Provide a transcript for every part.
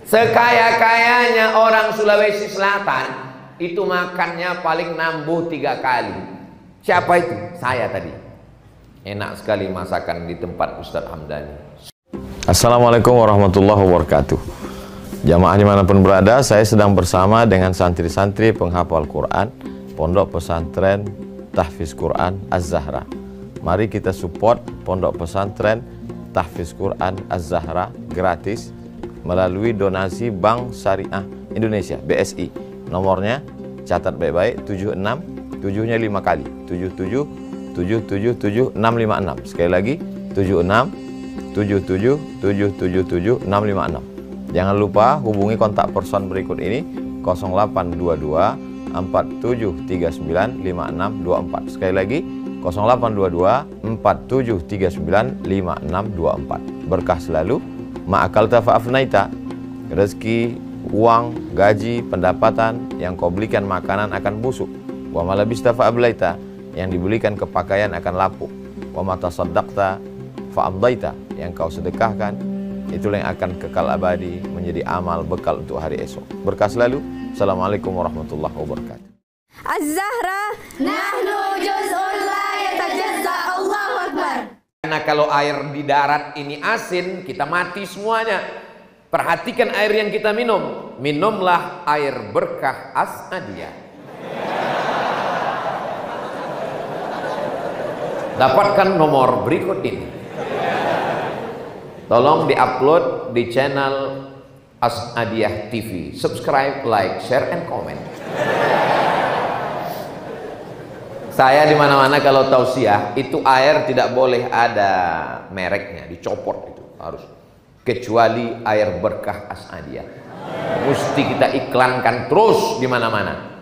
Sekaya-kayanya orang Sulawesi Selatan itu makannya paling nambuh 3 kali. Siapa itu? Saya tadi. Enak sekali masakan di tempat Ustadz Hamdani. Assalamualaikum warahmatullahi wabarakatuh. Jamaah dimanapun berada, saya sedang bersama dengan santri-santri penghafal Quran Pondok Pesantren Tahfiz Quran Az-Zahra. Mari kita support Pondok Pesantren Tahfiz Quran Az-Zahra gratis melalui donasi Bank Syariah Indonesia (BSI). Nomornya catat baik-baik, 76 7-nya 5 kali, 77 777 656. Sekali lagi 76 77 777 656. Jangan lupa hubungi kontak person berikut ini 0822 4739 5624. Sekali lagi 0822 4739 5624. Berkah selalu, ma'akalta fa'afnaita. Rezeki, uang, gaji, pendapatan yang kau belikan makanan akan busuk. Wa malabista fa'ablaita, yang dibelikan kepakaian akan lapuk. Wa mata saddaqta fa'amdaita, yang kau sedekahkan itulah yang akan kekal abadi menjadi amal bekal untuk hari esok. Berkah selalu. Assalamualaikum warahmatullahi wabarakatuh. Az-Zahra nahnu juz'un la yatajazza. Allahu Akbar. Karena kalau air di darat ini asin, kita mati semuanya. Perhatikan air yang kita minum. Minumlah air berkah As-Adiyah. Dapatkan nomor berikut ini. Tolong diupload di channel As-Adiyah TV. Subscribe, like, share, and comment. Saya di mana-mana kalau tausiah itu air tidak boleh ada mereknya, dicopot itu harus. Kecuali air berkah As-Adiyah. Mesti kita iklankan terus di mana-mana.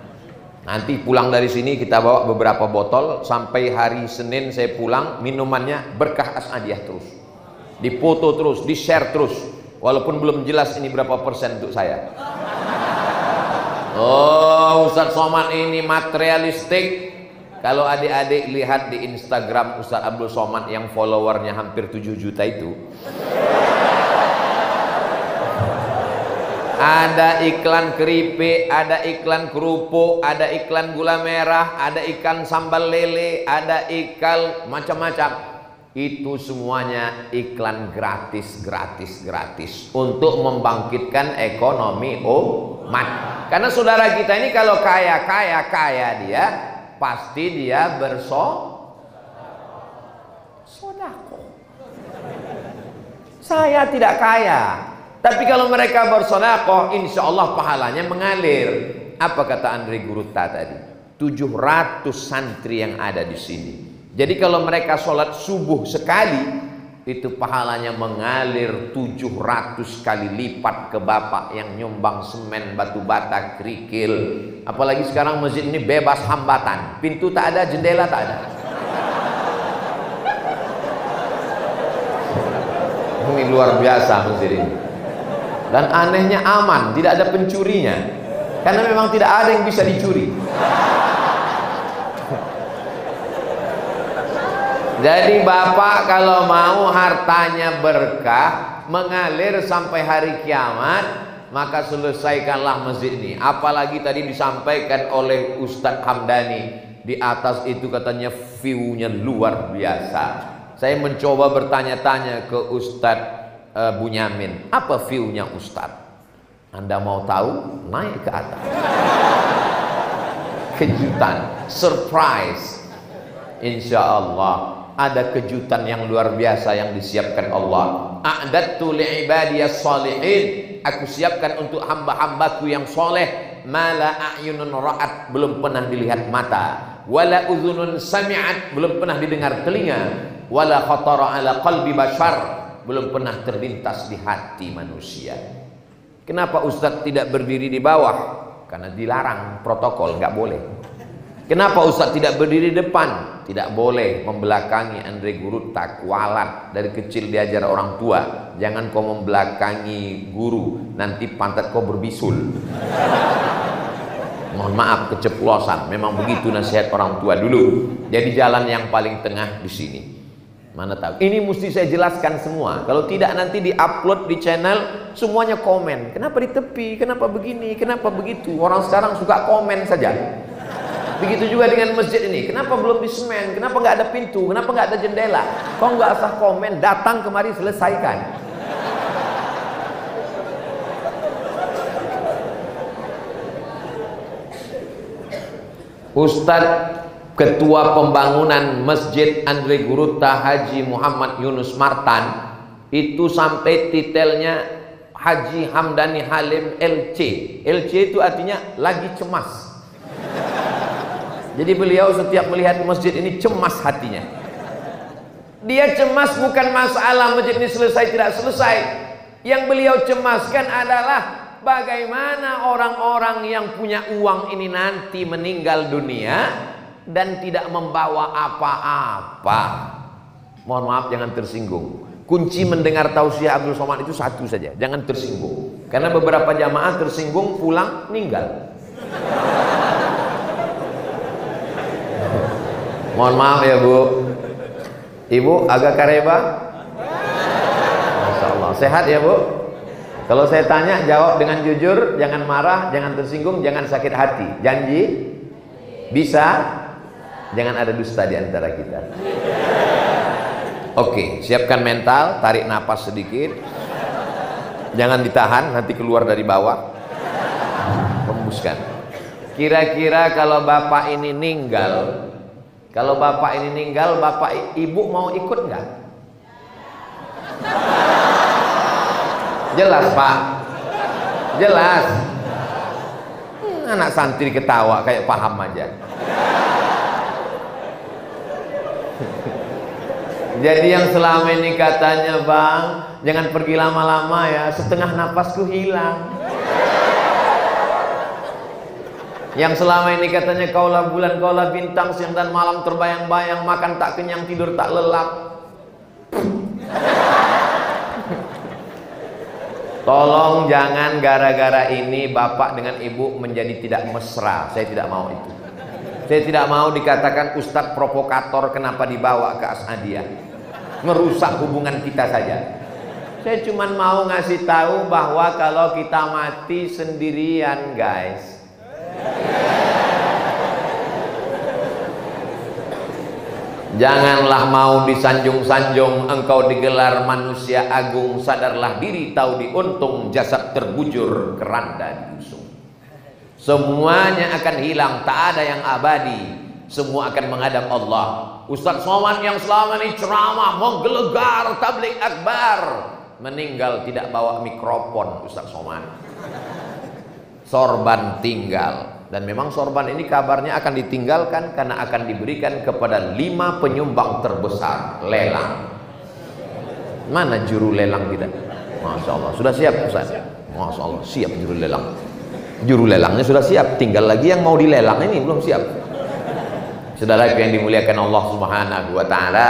Nanti pulang dari sini kita bawa beberapa botol, sampai hari Senin saya pulang minumannya berkah As-Adiyah terus. Dipoto terus, di share terus, walaupun belum jelas ini berapa persen untuk saya. Oh, Ustadz Somad ini materialistik. Kalau adik-adik lihat di Instagram Ustadz Abdul Somad yang followernya hampir 7 juta itu, ada iklan keripik, ada iklan kerupuk, ada iklan gula merah, ada ikan sambal lele, ada iklan macam-macam. Itu semuanya iklan gratis untuk membangkitkan ekonomi umat. Karena saudara kita ini kalau kaya dia, pasti dia bersodako. Saya tidak kaya, tapi kalau mereka bersodako, insya Allah pahalanya mengalir. Apa kata Andre Gurutta tadi? 700 santri yang ada di sini. Jadi kalau mereka sholat subuh sekali, itu pahalanya mengalir 700 kali lipat ke bapak yang nyumbang semen, batu bata, kerikil. Apalagi sekarang masjid ini bebas hambatan, pintu tak ada, jendela tak ada. Ini luar biasa masjid ini. Dan anehnya aman, tidak ada pencurinya, karena memang tidak ada yang bisa dicuri. Jadi bapak kalau mau hartanya berkah mengalir sampai hari kiamat, maka selesaikanlah masjid ini. Apalagi tadi disampaikan oleh Ustadz Hamdani, di atas itu katanya view-nya luar biasa. Saya mencoba bertanya-tanya ke Ustadz Bunyamin, apa view-nya Ustadz? Anda mau tahu? Naik ke atas. Kejutan, surprise. Insya Allah ada kejutan yang luar biasa yang disiapkan Allah. A'dadtu li'ibadiyas shalihin, aku siapkan untuk hamba-hambaku yang soleh, mala a'yunun ra'at, belum pernah dilihat mata, wala udhunun sami'at, belum pernah didengar telinga, wala khatara ala qalbi bashar, belum pernah terlintas di hati manusia. Kenapa Ustadz tidak berdiri di bawah? Karena dilarang protokol, nggak boleh. Kenapa Ustadz tidak berdiri di depan? Tidak boleh membelakangi Andre Gurutta, kualat. Dari kecil diajar orang tua, jangan kau membelakangi guru, nanti pantat kau berbisul. Mohon maaf keceplosan, memang begitu nasihat orang tua dulu. Jadi jalan yang paling tengah di sini. Mana tahu. Ini mesti saya jelaskan semua. Kalau tidak nanti di-upload di channel semuanya komen. Kenapa di tepi? Kenapa begini? Kenapa begitu? Orang sekarang suka komen saja. Begitu juga dengan masjid ini. Kenapa belum disemen? Kenapa nggak ada pintu? Kenapa nggak ada jendela? Kau nggak usah komen, datang kemari selesaikan. Ustadz Ketua Pembangunan Masjid Andre Gurutta Haji Muhammad Yunus Martan itu sampai titelnya Haji Hamdani Halim LC. LC itu artinya lagi cemas. Jadi beliau setiap melihat masjid ini cemas hatinya. Dia cemas bukan masalah masjid ini selesai tidak selesai. Yang beliau cemaskan adalah bagaimana orang-orang yang punya uang ini nanti meninggal dunia dan tidak membawa apa-apa. Mohon maaf, jangan tersinggung. Kunci mendengar tausiah Abdul Somad itu satu saja, jangan tersinggung. Karena beberapa jamaah tersinggung pulang meninggal. Mohon maaf ya Bu. Ibu agak kareba? Masya Allah. Sehat ya Bu? Kalau saya tanya jawab dengan jujur, jangan marah, jangan tersinggung, jangan sakit hati. Janji? Bisa? Jangan ada dusta di antara kita. Oke, siapkan mental, tarik napas sedikit. Jangan ditahan, nanti keluar dari bawah. Hembuskan. Kira-kira kalau bapak ini meninggal, bapak ibu mau ikut nggak? Jelas Pak, jelas. Anak santri ketawa kayak paham aja. Jadi yang selama ini katanya Bang, jangan pergi lama-lama ya, setengah napasku hilang. Yang selama ini katanya kaulah bulan, kaulah bintang, siang dan malam terbayang-bayang, makan tak kenyang, tidur tak lelap. Tolong jangan gara-gara ini bapak dengan ibu menjadi tidak mesra. Saya tidak mau itu. Saya tidak mau dikatakan ustadz provokator kenapa dibawa ke As'adiyah. Merusak hubungan kita saja. Saya cuma mau ngasih tahu bahwa kalau kita mati sendirian guys, janganlah mau disanjung-sanjung, engkau digelar manusia agung, sadarlah diri tahu diuntung, jasad terbujur keranda diusung. Semuanya akan hilang, tak ada yang abadi, semua akan menghadap Allah. Ustadz Somad yang selama ini ceramah menggelegar tabligh akbar meninggal tidak bawa mikrofon. Ustadz Somad sorban tinggal, dan memang sorban ini kabarnya akan ditinggalkan karena akan diberikan kepada 5 penyumbang terbesar lelang. Mana juru lelang kita? Masya Allah, sudah siap Ustaz? Masya Allah, siap juru lelang. Juru lelangnya sudah siap, tinggal lagi yang mau dilelang ini belum siap. Saudara yang dimuliakan Allah Subhanahu wa taala,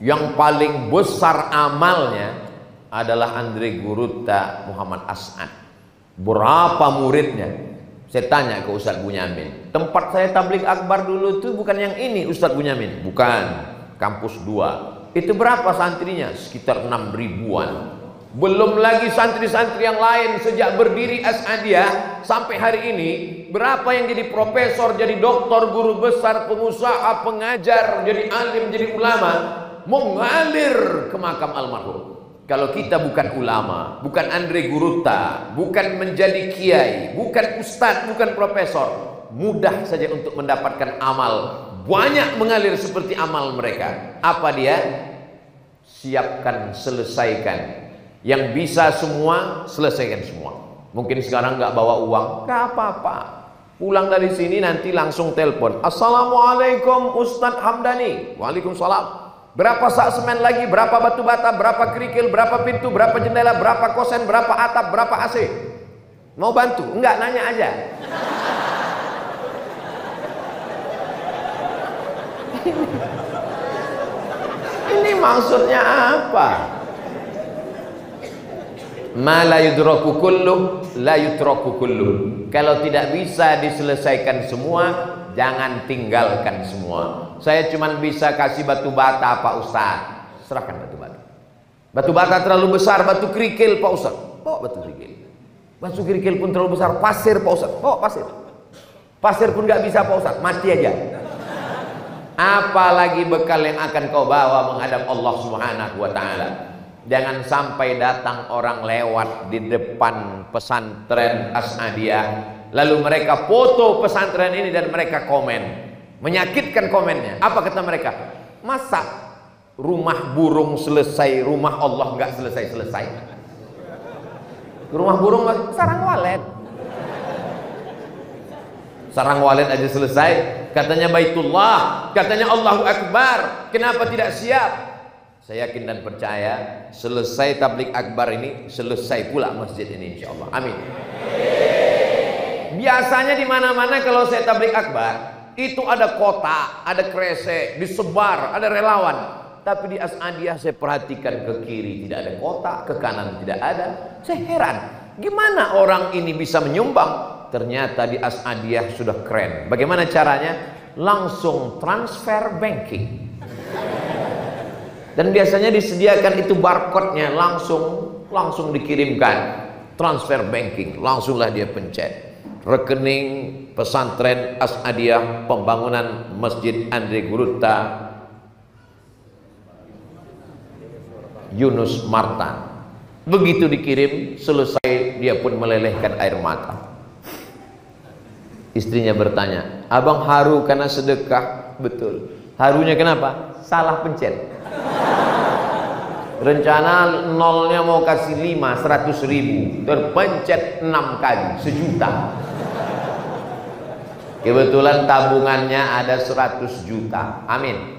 yang paling besar amalnya adalah Andre Gurutta Muhammad As'ad. Berapa muridnya? Saya tanya ke Ustadz Bunyamin, tempat saya tabligh akbar dulu itu bukan yang ini Ustadz Bunyamin? Bukan, kampus 2. Itu berapa santrinya? Sekitar 6 ribuan. Belum lagi santri-santri yang lain. Sejak berdiri As'adiyah sampai hari ini, berapa yang jadi profesor, jadi doktor, guru besar, pengusaha, pengajar, jadi alim, jadi ulama, mengalir ke makam almarhum. Kalau kita bukan ulama, bukan Andre Gurutta, bukan menjadi kiai, bukan ustadz, bukan profesor, mudah saja untuk mendapatkan amal. Banyak mengalir seperti amal mereka. Apa dia? Siapkan, selesaikan. Yang bisa semua, selesaikan semua. Mungkin sekarang nggak bawa uang, nggak apa-apa. Pulang dari sini nanti langsung telepon. Assalamualaikum Ustadz Hamdani. Waalaikumsalam. Berapa sak semen lagi, berapa batu bata, berapa kerikil, berapa pintu, berapa jendela, berapa kosen, berapa atap, berapa AC. Mau bantu? Enggak, nanya aja. Ini maksudnya apa? Ma la yudraku kullu, la yutraku kullu. Kalau tidak bisa diselesaikan semua, jangan tinggalkan semua. Saya cuma bisa kasih batu bata Pak Ustaz. Serahkan batu bata. Batu bata terlalu besar, batu kerikil Pak Ustaz. Bawa batu kerikil. Batu kerikil pun terlalu besar, pasir Pak Ustaz. Bawa pasir. Pasir pun nggak bisa Pak Ustaz, mati aja. Apalagi bekal yang akan kau bawa menghadap Allah Subhanahu wa Ta'ala. Jangan sampai datang orang lewat di depan pesantren As'adiyah, lalu mereka foto pesantren ini dan mereka komen, menyakitkan komennya. Apa kata mereka? Masa rumah burung selesai, rumah Allah nggak selesai-selesai? Rumah burung sarang walet. Sarang walet aja selesai, katanya Baitullah, katanya Allahu Akbar, kenapa tidak siap? Saya yakin dan percaya selesai tablik akbar ini, selesai pula masjid ini insyaallah. Amin. Biasanya di mana-mana kalau saya tablik akbar itu ada kotak, ada kresek, disebar, ada relawan. Tapi di As'adiyah saya perhatikan ke kiri tidak ada kotak, ke kanan tidak ada. Saya heran, gimana orang ini bisa menyumbang? Ternyata di As'adiyah sudah keren. Bagaimana caranya? Langsung transfer banking. Dan biasanya disediakan itu barcode-nya, langsung dikirimkan. Transfer banking, langsunglah dia pencet. Rekening pesantren As'adiyah pembangunan Masjid Andre Gurutta Yunus Martan. Begitu dikirim, selesai dia pun melelehkan air mata. Istrinya bertanya, abang haru karena sedekah? Betul. Harunya kenapa? Salah pencet. Rencana nolnya mau kasih 5, 100.000, terpencet 6 kali, 1 juta. Kebetulan tabungannya ada 100 juta. Amin.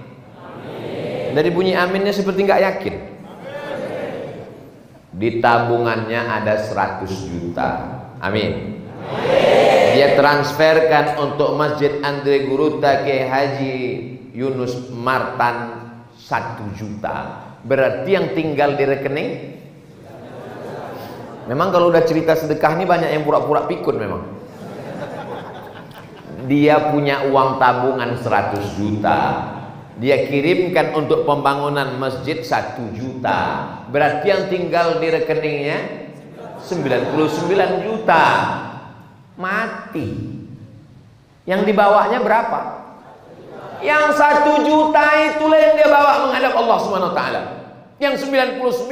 Dari bunyi aminnya seperti nggak yakin. Di tabungannya ada 100 juta. Amin. Dia transferkan untuk Masjid Andre Gurutta ke Haji Yunus Martan 1 juta. Berarti yang tinggal di rekening, memang kalau udah cerita sedekah ini banyak yang pura-pura pikun memang. Dia punya uang tabungan 100 juta, dia kirimkan untuk pembangunan masjid 1 juta. Berarti yang tinggal di rekeningnya 99 juta. Mati. Yang dibawanya berapa? Yang 1 juta itulah yang dia bawa menghadap Allah Subhanahu wa Ta'ala. Yang 99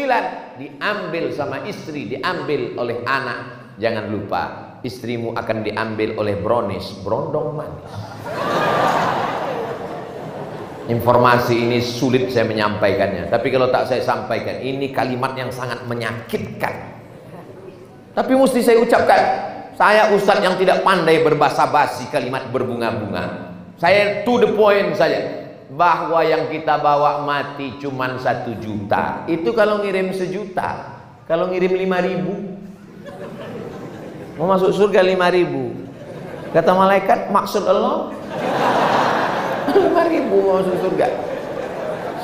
diambil sama istri, diambil oleh anak. Jangan lupa, istrimu akan diambil oleh brownies, brondong manis. Informasi ini sulit saya menyampaikannya, tapi kalau tak saya sampaikan, ini kalimat yang sangat menyakitkan. Tapi mesti saya ucapkan. Saya ustadz yang tidak pandai berbahasa basi kalimat berbunga-bunga. Saya to the point saja, bahwa yang kita bawa mati cuman 1 juta. Itu kalau ngirim 1 juta. Kalau ngirim 5.000, mau masuk surga 5.000. Kata malaikat, maksud Allah 5.000 mau masuk surga.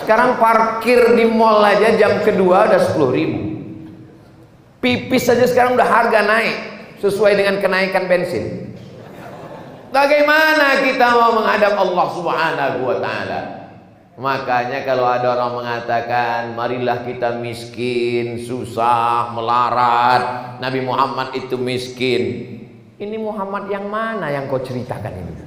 Sekarang parkir di mall aja jam kedua udah 10.000. Pipis saja sekarang udah harga naik sesuai dengan kenaikan bensin. Bagaimana kita mau menghadap Allah Subhanahu wa Ta'ala? Makanya kalau ada orang mengatakan marilah kita miskin, susah, melarat, Nabi Muhammad itu miskin. Ini Muhammad yang mana yang kau ceritakan ini?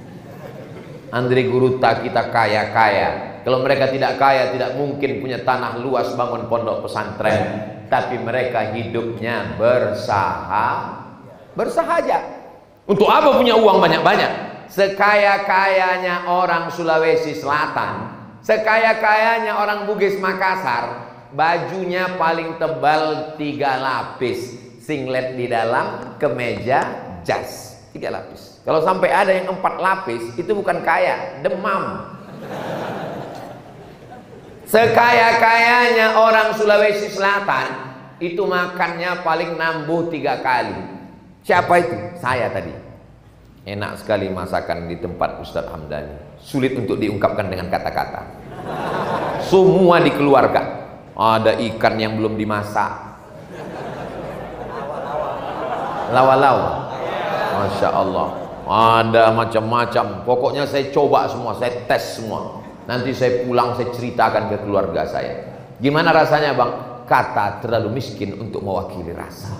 Andre Gurutta kita kaya-kaya. Kalau mereka tidak kaya, tidak mungkin punya tanah luas bangun pondok pesantren. Tapi mereka hidupnya bersahaja. Untuk apa punya uang banyak-banyak? Sekaya-kayanya orang Sulawesi Selatan, sekaya-kayanya orang Bugis Makassar, bajunya paling tebal 3 lapis, singlet di dalam, kemeja, jas, 3 lapis. Kalau sampai ada yang 4 lapis, itu bukan kaya, demam. Sekaya-kayanya orang Sulawesi Selatan, itu makannya paling nambuh 3 kali. Siapa itu? Saya tadi. Enak sekali masakan di tempat Ustadz Hamdani. Sulit untuk diungkapkan dengan kata-kata. Semua dikeluarkan. Ada ikan yang belum dimasak. Lawa-lawa. Masya Allah. Ada macam-macam. Pokoknya saya coba semua, saya tes semua. Nanti saya pulang saya ceritakan ke keluarga saya. Gimana rasanya bang? Kata terlalu miskin untuk mewakili rasa.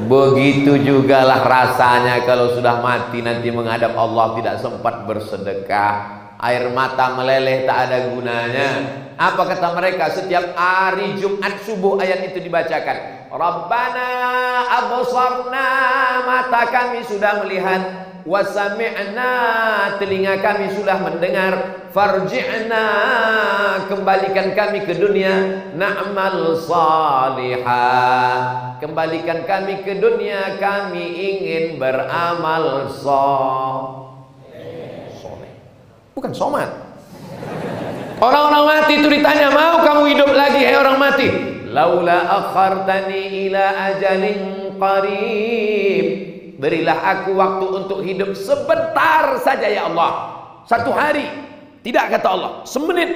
Begitu jugalah rasanya kalau sudah mati nanti menghadap Allah tidak sempat bersedekah. Air mata meleleh tak ada gunanya. Apa kata mereka? Setiap hari Jumat subuh ayat itu dibacakan. Rabbana absarna, mata kami sudah melihat, wasami'na, telinga kami sudah mendengar, farji'na, kembalikan kami ke dunia, na'mal salihah, kembalikan kami ke dunia, kami ingin beramal soleh. Bukan somat. Orang-orang mati itu ditanya, mau kamu hidup lagi hai orang mati? Laula akhartani ila ajalin qarib, berilah aku waktu untuk hidup sebentar saja ya Allah. 1 hari. Tidak kata Allah, semenit.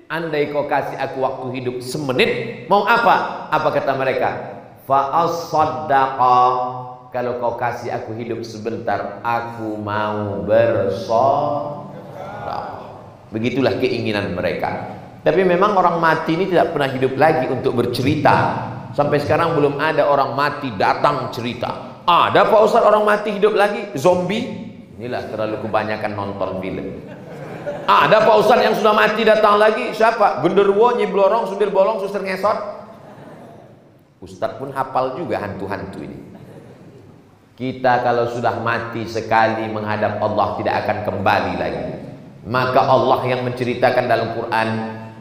Andai kau kasih aku waktu hidup semenit, mau apa? Apa kata mereka? Fa as-saddaqa, kalau kau kasih aku hidup sebentar, aku mau bersedekah. Begitulah keinginan mereka. Tapi memang orang mati ini tidak pernah hidup lagi untuk bercerita. Sampai sekarang belum ada orang mati datang cerita. Ada Pak Ustaz orang mati hidup lagi? Zombie? Inilah terlalu kebanyakan nonton film. Ada Pak Ustaz yang sudah mati datang lagi? Siapa? Genderuwo, Nyi Blorong, Sundel Bolong, Suster Ngesot. Ustaz pun hafal juga hantu-hantu ini. Kita kalau sudah mati sekali menghadap Allah tidak akan kembali lagi. Maka Allah yang menceritakan dalam Quran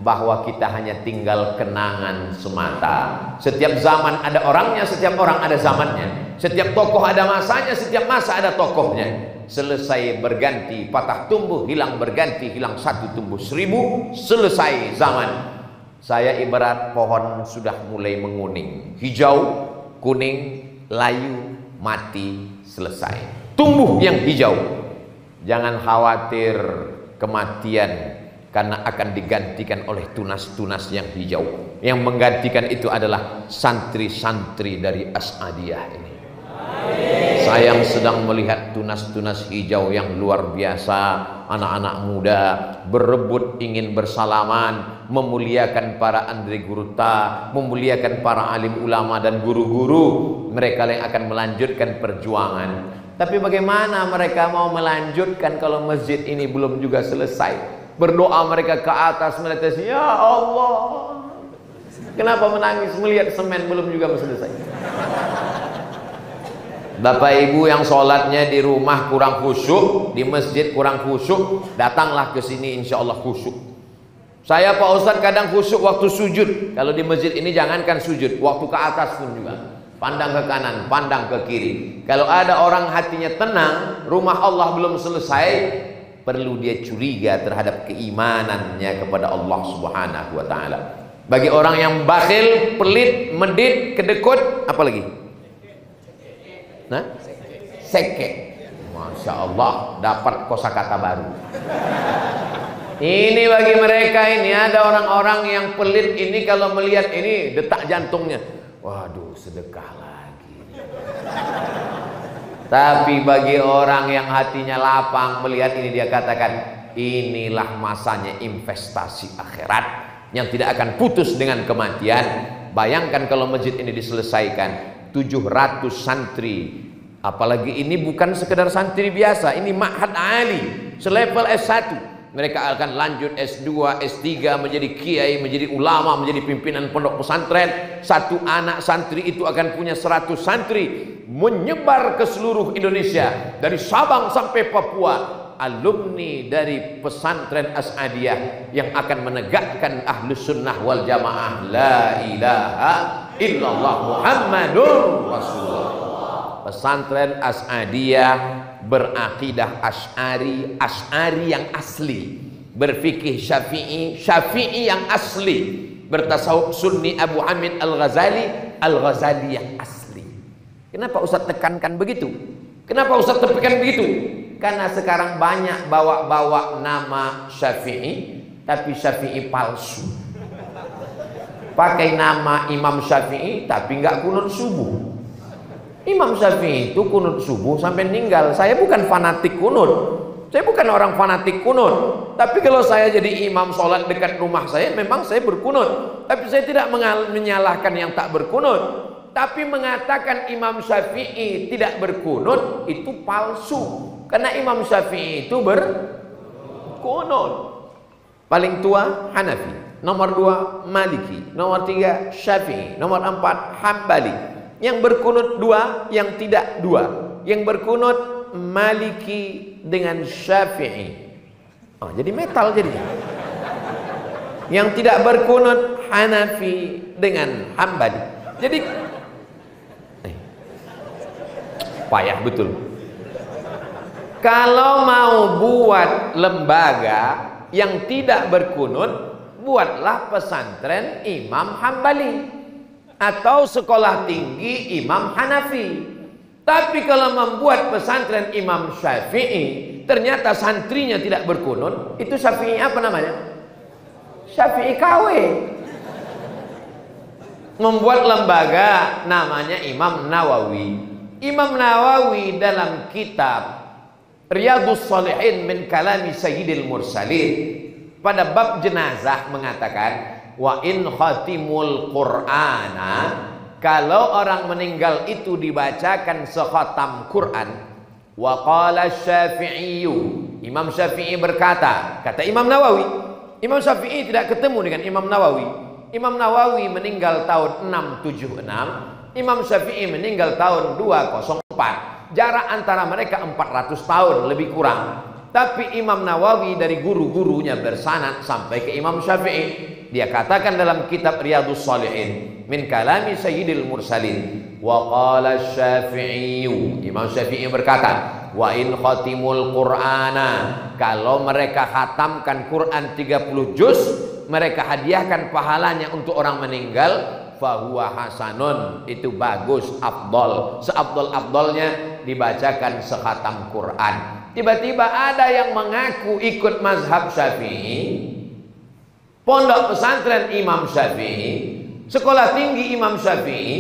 bahwa kita hanya tinggal kenangan semata. Setiap zaman ada orangnya, setiap orang ada zamannya. Setiap tokoh ada masanya, setiap masa ada tokohnya. Selesai berganti, patah tumbuh, hilang berganti, hilang satu tumbuh 1000, selesai zaman. Saya ibarat pohon sudah mulai menguning, hijau, kuning, layu, mati, selesai. Tumbuh yang hijau. Jangan khawatir kematian, karena akan digantikan oleh tunas-tunas yang hijau. Yang menggantikan itu adalah santri-santri dari As'adiyah ini. Saya yang sedang melihat tunas-tunas hijau yang luar biasa. Anak-anak muda berebut ingin bersalaman, memuliakan para Andre Guruta, memuliakan para alim ulama dan guru-guru. Mereka yang akan melanjutkan perjuangan. Tapi bagaimana mereka mau melanjutkan kalau masjid ini belum juga selesai? Berdoa mereka ke atas menetes, ya Allah, kenapa menangis melihat semen belum juga selesai? Bapak ibu yang sholatnya di rumah kurang khusyuk, di masjid kurang khusyuk, datanglah ke sini insya Allah khusyuk. Saya Pak Ustadz kadang khusyuk waktu sujud. Kalau di masjid ini jangankan sujud, waktu ke atas pun juga. Pandang ke kanan, pandang ke kiri. Kalau ada orang hatinya tenang, rumah Allah belum selesai, perlu dia curiga terhadap keimanannya kepada Allah Subhanahu wa taala. Bagi orang yang bakhil, pelit, medit, kedekut, apa lagi? Nah? Seke. Masya Allah, dapat kosakata baru. Ini bagi mereka ini, ada orang-orang yang pelit ini kalau melihat ini detak jantungnya. Waduh, sedekah lagi. Tapi bagi orang yang hatinya lapang melihat ini, dia katakan inilah masanya investasi akhirat yang tidak akan putus dengan kematian. Bayangkan kalau masjid ini diselesaikan, 700 santri, apalagi ini bukan sekedar santri biasa, ini ma'had ali selevel S1. Mereka akan lanjut S2, S3, menjadi kiai, menjadi ulama, menjadi pimpinan pondok pesantren. Satu anak santri itu akan punya 100 santri, menyebar ke seluruh Indonesia, dari Sabang sampai Papua. Alumni dari pesantren As'adiyah yang akan menegakkan ahlus sunnah wal jamaah, la ilaha illallah Muhammadur Rasulullah. Pesantren As'adiyah berakidah Asy'ari, Asy'ari yang asli, berfikih Syafi'i, Syafi'i yang asli, bertasawuf Sunni Abu Hamid Al-Ghazali, Al-Ghazali yang asli. Kenapa Ustaz tekankan begitu? Kenapa Ustaz tekankan begitu? Karena sekarang banyak bawa-bawa nama Syafi'i, tapi Syafi'i palsu. Pakai nama Imam Syafi'i, tapi nggak kunut subuh. Imam Syafi'i itu kunut subuh sampai meninggal. Saya bukan fanatik kunut. Saya bukan orang fanatik kunut. Tapi kalau saya jadi imam sholat dekat rumah saya, memang saya berkunut. Tapi saya tidak menyalahkan yang tak berkunut. Tapi mengatakan Imam Syafi'i tidak berkunut itu palsu. Karena Imam Syafi'i itu berkunut. Paling tua Hanafi, nomor 2 Maliki, nomor 3 Syafi'i, nomor 4 Hambali. Yang berkunut 2, yang tidak 2. Yang berkunut Maliki dengan Syafi'i. Oh, jadi metal jadinya. Yang tidak berkunut Hanafi dengan Hambali. Jadi payah betul. Kalau mau buat lembaga yang tidak berkunut, buatlah pesantren Imam Hambali atau sekolah tinggi Imam Hanafi. Tapi kalau membuat pesantren Imam Syafi'i, ternyata santrinya tidak berkunut, itu Syafi'i apa namanya? Syafi'i KW. Membuat lembaga namanya Imam Nawawi. Imam Nawawi dalam kitab Riyadhus Shalihin min kalami Sayyidil Mursalin pada bab jenazah mengatakan, wa in khatimul Qur'ana, kalau orang meninggal itu dibacakan sekhatam Quran, wa qala Syafi'i, Imam Syafi'i berkata, kata Imam Nawawi. Imam Syafi'i tidak ketemu dengan Imam Nawawi. Imam Nawawi meninggal tahun 676, Imam Syafi'i meninggal tahun 204. Jarak antara mereka 400 tahun lebih kurang. Tapi Imam Nawawi dari guru-gurunya bersanad sampai ke Imam Syafi'i. Dia katakan dalam kitab Riyadhus Shalihin min kalami Sayyidil Mursalin, wa qala Syafi'i, Imam Syafi'i berkata, wa in khatimul Qur'ana, kalau mereka khatamkan Quran 30 juz, mereka hadiahkan pahalanya untuk orang meninggal, fahuwa hasanun, itu bagus, afdol, seafdol-afdolnya dibacakan sekhatam Quran. Tiba-tiba ada yang mengaku ikut mazhab Syafi'i, pondok pesantren Imam Syafi'i, sekolah tinggi Imam Syafi'i,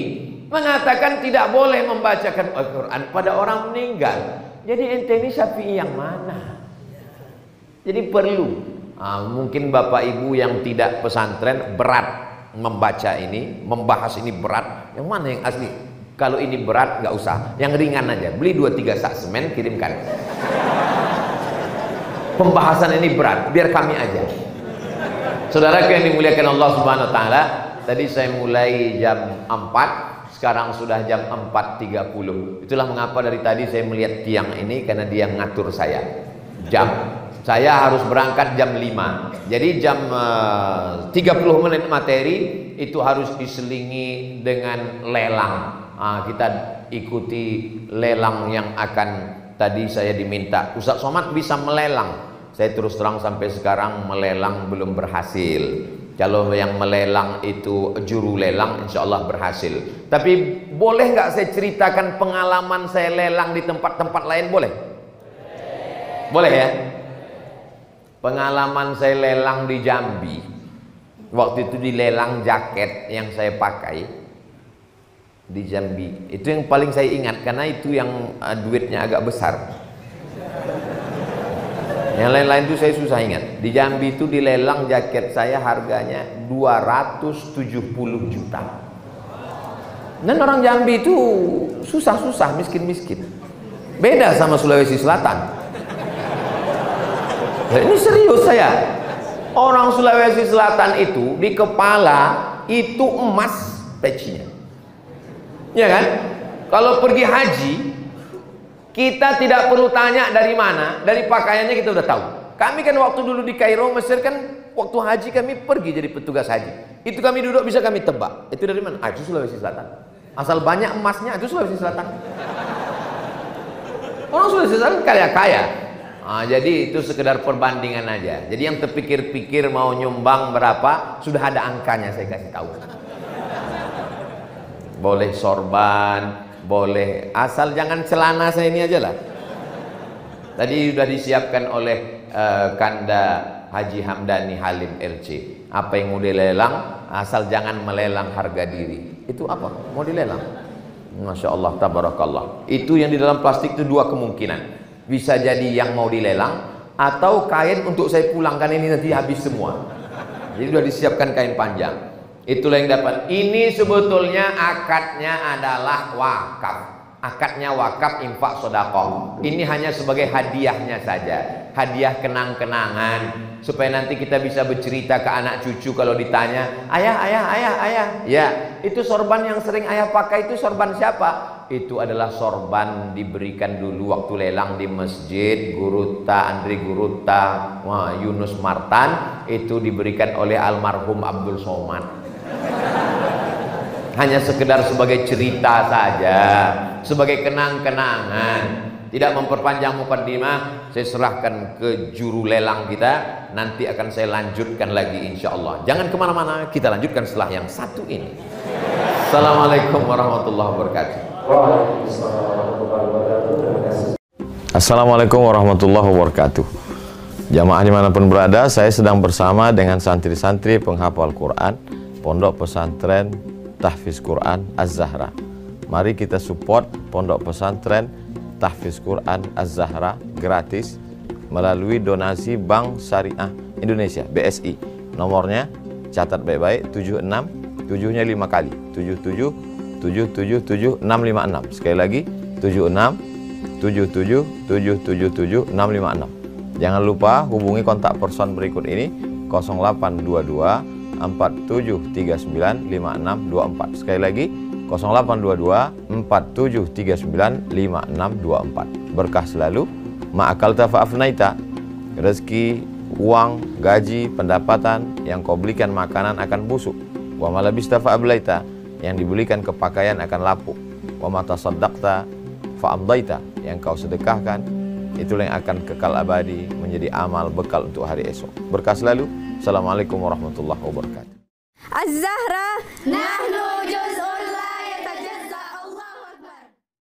mengatakan tidak boleh membacakan Al-Quran pada orang meninggal. Jadi ente ini Syafi'i yang mana? Jadi perlu mungkin Bapak Ibu yang tidak pesantren berat membaca ini, membahas ini berat. Yang mana yang asli? Kalau ini berat nggak usah, yang ringan aja. Beli 2-3 sak semen, kirimkan. Pembahasan ini berat, biar kami aja. Saudaraku yang dimuliakan Allah Subhanahu wa taala, tadi saya mulai jam 4, sekarang sudah jam 4.30. Itulah mengapa dari tadi saya melihat tiang ini, karena dia ngatur saya. Jam saya harus berangkat jam 5. Jadi jam 30 menit materi itu harus diselingi dengan lelang. Kita ikuti lelang yang akan tadi saya diminta. Ustaz Somad bisa melelang. Saya terus terang sampai sekarang melelang belum berhasil. Kalau yang melelang itu juru lelang, insya Allah berhasil. Tapi boleh nggak saya ceritakan pengalaman saya lelang di tempat-tempat lain? Boleh? Boleh ya? Pengalaman saya lelang di Jambi. Waktu itu dilelang jaket yang saya pakai di Jambi. Itu yang paling saya ingat, karena itu yang duitnya agak besar. Yang lain-lain itu saya susah ingat. Di Jambi itu dilelang jaket saya harganya 270 juta. Dan orang Jambi itu susah-susah, miskin-miskin. Beda sama Sulawesi Selatan. Nah, ini serius saya. Orang Sulawesi Selatan itu di kepala itu emas pecinya. Ya kan? Kalau pergi haji, kita tidak perlu tanya dari mana, dari pakaiannya kita udah tahu. Kami kan waktu dulu di Kairo, Mesir kan, waktu haji kami pergi jadi petugas haji. Itu kami duduk bisa kami tebak. Itu dari mana? Itu Sulawesi Selatan. Asal banyak emasnya, itu Sulawesi Selatan. Orang Sulawesi Selatan kaya-kaya. Jadi itu sekedar perbandingan aja. Jadi yang terpikir-pikir mau nyumbang berapa, sudah ada angkanya saya kasih tahu. Boleh sorban, boleh, asal jangan celana saya ini aja lah. Tadi sudah disiapkan oleh Kanda Haji Hamdani Halim LC. Apa yang mau dilelang, asal jangan melelang harga diri. Itu apa? Mau dilelang? Masya Allah, tabarakallah. Itu yang di dalam plastik itu dua kemungkinan. Bisa jadi yang mau dilelang, atau kain untuk saya pulangkan ini nanti habis semua. Jadi sudah disiapkan kain panjang. Itulah yang dapat. Ini sebetulnya akadnya adalah wakaf. Akadnya wakaf, infak, sedekah. Ini hanya sebagai hadiahnya saja. Hadiah kenang-kenangan. Supaya nanti kita bisa bercerita ke anak cucu kalau ditanya, ayah. Ya, itu sorban yang sering ayah pakai itu sorban siapa? Itu adalah sorban diberikan dulu waktu lelang di masjid. Andri Guruta, Yunus Martan. Itu diberikan oleh almarhum Abdul Somad. Hanya sekedar sebagai cerita saja, sebagai kenang-kenangan. Tidak memperpanjang mukaddimah, saya serahkan ke juru lelang kita. Nanti akan saya lanjutkan lagi insya Allah. Jangan kemana-mana, kita lanjutkan setelah yang satu ini. Assalamualaikum warahmatullahi wabarakatuh. Assalamualaikum warahmatullahi wabarakatuh. Jamaah dimanapun berada, saya sedang bersama dengan santri-santri penghafal Quran Pondok Pesantren Tahfiz Quran Az-Zahra. Mari kita support Pondok Pesantren Tahfiz Quran Az-Zahra gratis melalui donasi Bank Syariah Indonesia (BSI). Nomornya catat baik-baik, 76 7-nya 5 kali, 77 777 656. Sekali lagi 76 77 777 656. Jangan lupa hubungi kontak person berikut ini 0822 4739 5624. Sekali lagi 0822 4739 5624. Berkah selalu, ma'akalta fa'afnaita. Rezeki, uang, gaji, pendapatan yang kau belikan makanan akan busuk. Wa malabista fa'ablaita, yang dibelikan kepakaian akan lapuk. Wa mata saddaqta fa'amdaita, yang kau sedekahkan itulah yang akan kekal abadi menjadi amal bekal untuk hari esok. Berkah selalu. Assalamualaikum warahmatullahi wabarakatuh. Az-Zahra, nahnu